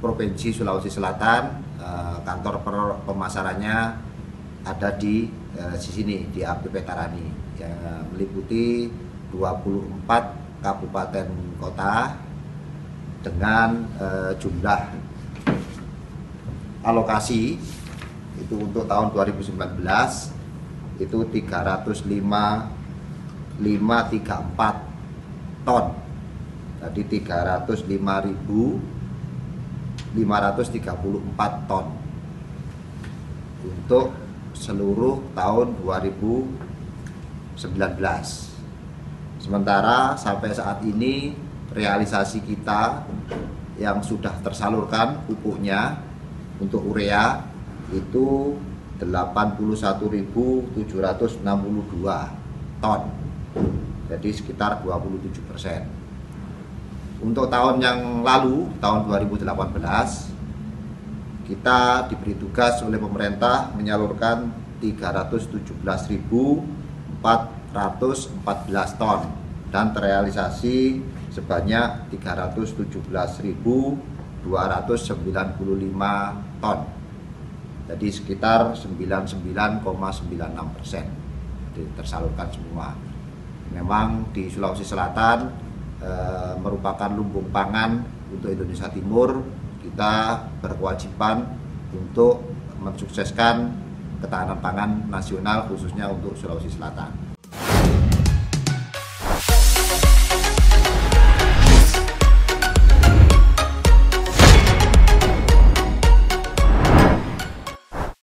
Provinsi Sulawesi Selatan. Kantor pemasarannya ada di sini di APP Tarani yang meliputi 24 kabupaten kota dengan jumlah alokasi itu untuk tahun 2019 itu 305.534 ton. Jadi 305.534 ton untuk seluruh tahun 2019. Sementara sampai saat ini realisasi kita yang sudah tersalurkan pupuknya untuk urea itu 81.762 ton, jadi sekitar 27%. Untuk tahun yang lalu, tahun 2018, kita diberi tugas oleh pemerintah menyalurkan 317.414 ton dan terrealisasi sebanyak 317.295 ton. Jadi sekitar 99,96%, tersalurkan semua. Memang di Sulawesi Selatan merupakan lumbung pangan untuk Indonesia Timur. Kita berkewajiban untuk mensukseskan ketahanan pangan nasional khususnya untuk Sulawesi Selatan.